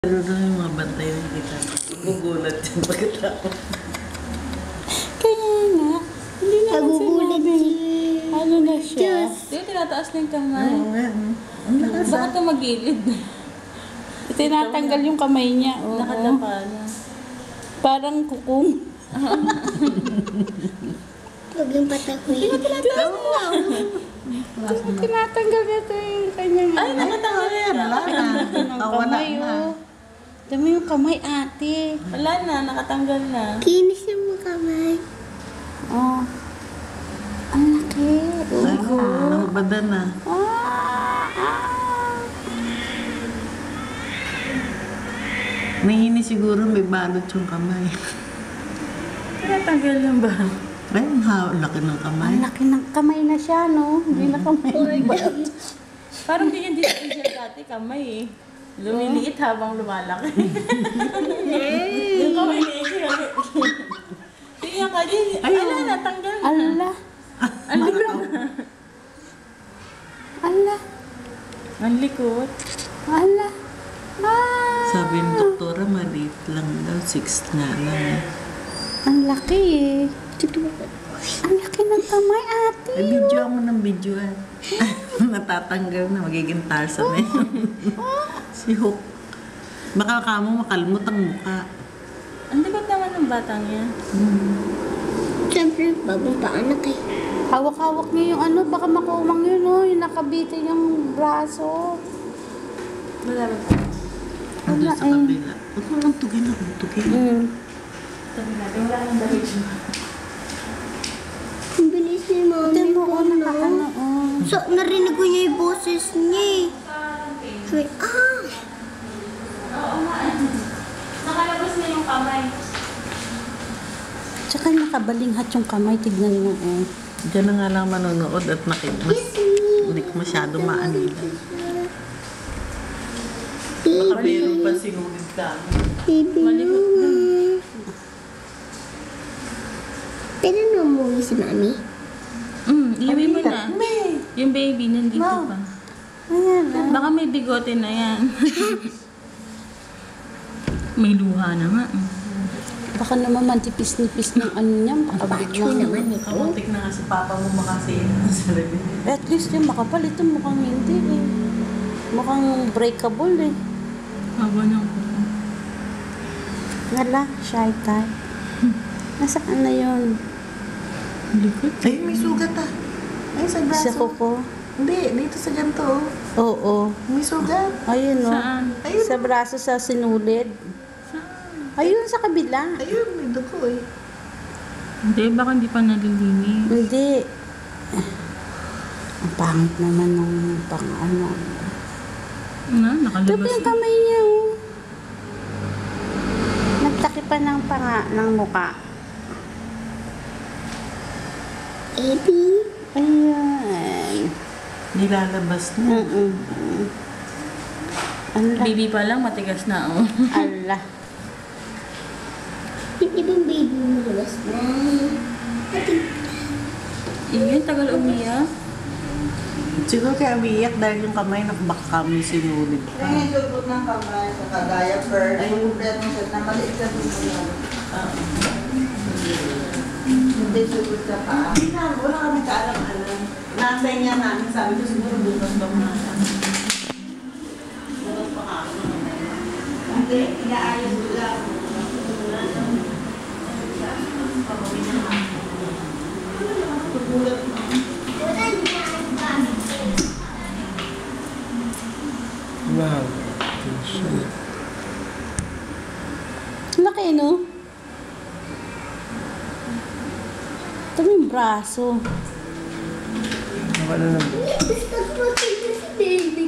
Ano na yung mga bantay na kita? Gugulat yung pagkatapos. Kaya nga, hindi naman Nagugulat sinabing, ano na siya. Di ba tinataas na yung kamay? Oo nga. Ang lakas Baka tumagilid. Tinatanggal yung kamay niya. Oo. Nakadapa na. Parang kukong. Huwag yung patakuin. Tinatanggal niya ito yung kanyang Ay, nakatanggal na yan. Wala na. ng Wala kamay. na. Oh. Dami yung kamay, ate. Wala na, nakatanggal na. Kinis yung mga kamay. Oh. Ang laki. Nabada na. Nahihini siguro may balot yung kamay. Tinatanggal lang ba? Ay, ang laki ng kamay. Ang laki ng kamay na siya, no? Hindi na kamay. Parang ganyan din siya dati kamay eh. Lumiliit habang lumalaki. Yung kamay niya siya. Tingnan ka din. Ala, natanggal na. Ala. Ala. Ang likot. Ala. Ah. Sabi ng doktora, maliit lang daw. 6 nga lang. Ang laki eh. Ang laki ng kamay, ate. Ay, video mo ng video. Natatanggal na. Magiging Tarzan na yun. Si Hook. Baka kamo makalmot ang mukha. Ang likot naman ng batang yan. Siyempre, bagong paanak eh. Hawak-hawak niya yung ano, baka makumang yun, oh. Yung nakabitin yung braso. Wala ba pa? Ando Wala sa eh. kabila. Huwag mo lang tugin ako. Tugin. Sabi natin, wala nang dahil siya. Ang bilis ni mami Ito mo, ko, oh, nakakano, no? oh. So, narinig ko niya yung boses niya eh. Sabi, Oo nga. Nakalabas na yung kamay. Tsaka nakabalinghat yung kamay, tignan mo, oh. Diyan na nga lang manonood at makimas. Hindi ko masyado maanila. Baka meron pa sinulid ka. baby Malikot mama. Pero namuwi si mami. Iwi mo na. Yung baby nandito pa. Ayan, ah. Baka may bigote na yan. May luha na nga. Baka naman mantipis-nipis ng ano niya, makabig Bachoy naman ito. Kamuntik na nga si Papa mo makasihin sa labi. At least yung makapal, ito mukhang hindi eh. Mukhang breakable eh. Haba ng kuko. Wala, shy type. Nasaan na yun? Likot. Ay, may sugat ah. Ay, sa braso. Sa kuko? Hindi, dito sa ganito. Oh. Oo. May sugat. Ayun no. Saan? Ayun. Sa braso sa sinulid. Ayun sa kabila. Ayun, may dugo eh. Hindi, baka hindi pa nalilinis. Hindi. Ang pangit naman ng pang ano. Na, Ito pa nakalabas yung na. kamay niya oh. Nagtaki pa ng panga ng muka. Baby. Ayan. Nilalabas na. Ala. Baby pa lang, matigas na oh. Ala. Hindi bang baby mo labas na? Iyan, tagal umiyak. Siguro kaya umiiyak dahil yung kamay nakabaka may sinulid pa. Kaya yung lubot ng kamay sa kagaya per, ay kumpleto siya na maliit sa tumulong. Hindi lubot sa paa. Hindi na, wala kami kaalam-alam. Nasay niya namin, sabi ko siguro bukas ba mga bukas pa ka ako. Hindi, inaayos ko lang. Wow. Laki no? Ito yung braso. Wala na. Gusto ko tingnan si baby